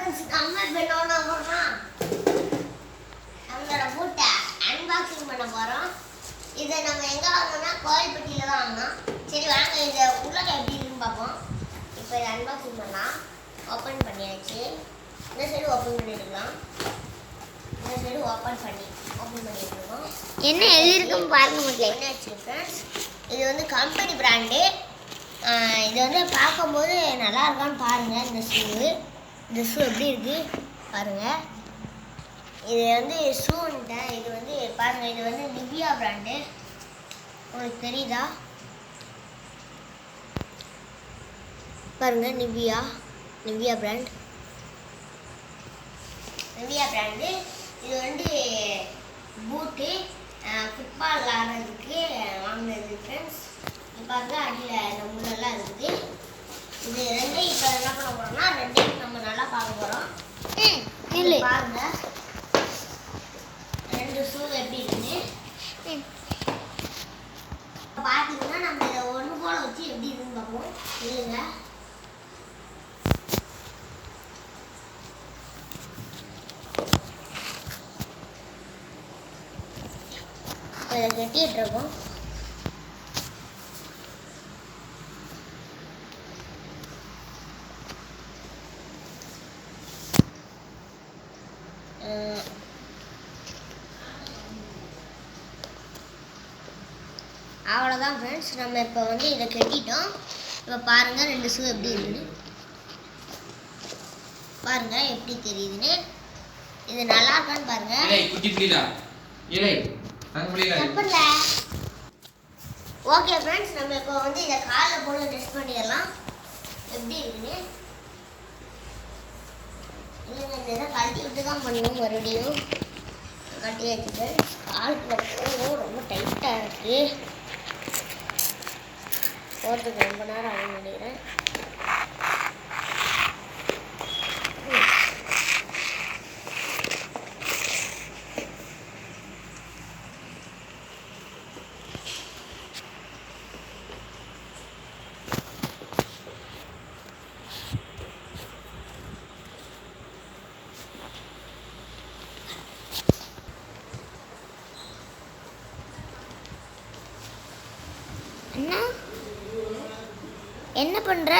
Friends நம்ம பண்ணோம்னா நம்மளோட பூட்டை அன்பாக்சிங் பண்ண போகிறோம். இதை நம்ம எங்கே வாங்கினோம்னா கோயில்பட்டியில் தான் வாங்கினோம். சரி வாங்க இதை உள்ளே எப்படி இருக்குன்னு பார்ப்போம். இப்போ இதை அன்பாக்சிங் பண்ணலாம். ஓப்பன் பண்ணியாச்சு. இந்த சைடு ஓப்பன் பண்ணிட்டுருக்கலாம். இந்த சைடு ஓப்பன் பண்ணிட்டுருக்கோம். என்ன எழுதிருக்குன்னு பாருங்க மக்களே. என்னாச்சு ஃப்ரெண்ட்ஸ், இது வந்து கம்பெனி பிராண்டு. இது வந்து பார்க்கும்போது நல்லா இருக்கான்னு பாருங்கள். இந்த ஷூ எப்படி இருக்குது பாருங்கள். இது வந்து ஷூன்ட்டேன். இது வந்து பாருங்கள், இது வந்து நிவியா பிராண்டு. உங்களுக்கு தெரியுதா பாருங்கள், நிவியா பிராண்டு. இது வந்து பூட்டு ஃபுட்பால் விளாட்றதுக்கு வாங்கினது ஃப்ரெண்ட்ஸ். இப்போ பாருங்கள், அடியில் இந்த முள்ளெல்லாம் இருக்குது. இது ரெண்டையும் இப்போ என்ன பண்ண போகிறோம்னா ரெண்டையும் நம்ம நல்லா பார்க்க போகிறோம். இல்லை பாருங்கள் ரெண்டு ஷூ எப்படி இருக்குன்னு. பார்த்தீங்கன்னா நம்ம இதை ஒன்று போல வச்சு எப்படி இருக்குன்னு பார்ப்போம். இல்லைங்க இதை கட்டிட்டு இருக்கோம். அவ்வளோதான் ஃப்ரெண்ட்ஸ், நம்ம இப்போ வந்து இதை கட்டிட்டோம். இப்போ பாருங்கள் ரெண்டு ஷூ எப்படி இருக்குன்னு பாருங்கள், எப்படி தெரியுதுன்னு. இது நல்லா இருக்கான்னு பாருங்கள். ஓகே ஃப்ரெண்ட்ஸ், நம்ம இப்போ வந்து இதை காலில் போட்டு டெஸ்ட் பண்ணிடலாம் எப்படி இருக்குன்னு. இல்லைங்க இதை கழட்டி விட்டு தான் பண்ணணும். மறுபடியும் கட்டி வச்சுட்டு காலுக்குள்ள போகணும். ரொம்ப டைட்டாக இருக்குது. போகிறதுக்கு ரொம்ப நேரம் ஆகும் நினைக்கிறேன். என்ன பண்ற?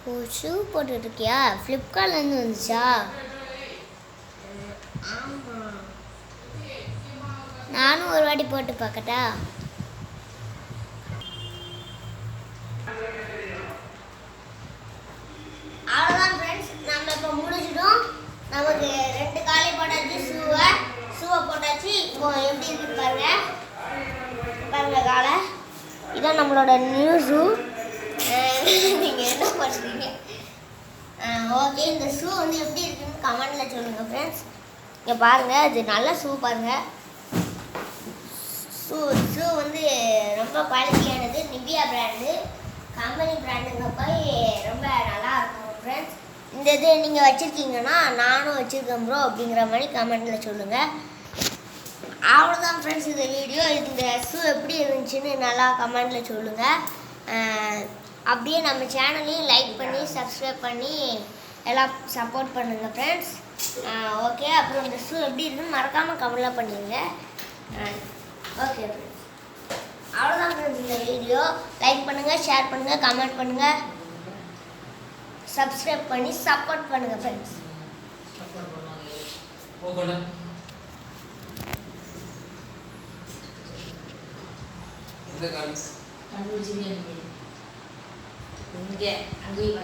ஓ ஷூ போட்டுட்டு இருக்கியா? ஃப்ளிப்கார்ட்லேருந்து வந்துச்சா? ஆமாம், நானும் ஒரு வாட்டி போட்டு பார்க்கட்டா? அவ்வளோதான் ஃப்ரெண்ட்ஸ், நம்ம இப்போ முடிச்சிட்டோம். நமக்கு ரெண்டு காலை போட்டாச்சு. ஷூவை போட்டாச்சு. இப்போ எப்படி இருக்குன்னு பாருங்க காலை. இதான் நம்மளோட நியூ ஷூ. நீங்கள் என்ன பண்ணுறீங்க? ஓகே, இந்த ஷூ வந்து எப்படி இருக்குன்னு கமெண்டில் சொல்லுங்கள் ஃப்ரெண்ட்ஸ். இங்கே பாருங்கள், இது நல்ல ஷூ பாருங்கள். ஷூ வந்து ரொம்ப குவாலிட்டியானது. நிவியா பிராண்டு, கம்பெனி பிராண்டுங்கப்போ ரொம்ப நல்லா இருக்கும் ஃப்ரெண்ட்ஸ். இந்த இது நீங்கள் வச்சுருக்கீங்கன்னா நானும் வச்சுருக்கேன் ப்ரோ அப்படிங்கிற மாதிரி கமெண்டில் சொல்லுங்கள். அவ்வளோதான் ஃப்ரெண்ட்ஸ் இந்த வீடியோ. இந்த ஷூ எப்படி இருந்துச்சுன்னு நல்லா கமெண்டில் சொல்லுங்கள். அப்படியே நம்ம சேனலையும் லைக் பண்ணி சப்ஸ்கிரைப் பண்ணி எல்லாம் சப்போர்ட் பண்ணுங்கள் ஃப்ரெண்ட்ஸ். ஓகே, அப்புறம் இந்த ஷூ எப்படி இருக்குன்னு மறக்காமல் கமெண்ட்லாம் பண்ணிடுங்க. ஓகே ஃப்ரெண்ட்ஸ், அவ்வளோதான் ஃப்ரெண்ட்ஸ் இந்த வீடியோ. லைக் பண்ணுங்கள், ஷேர் பண்ணுங்கள், கமெண்ட் பண்ணுங்கள், சப்ஸ்கிரைப் பண்ணி சப்போர்ட் பண்ணுங்கள் ஃப்ரெண்ட்ஸ். இங்கே அங்கேயும்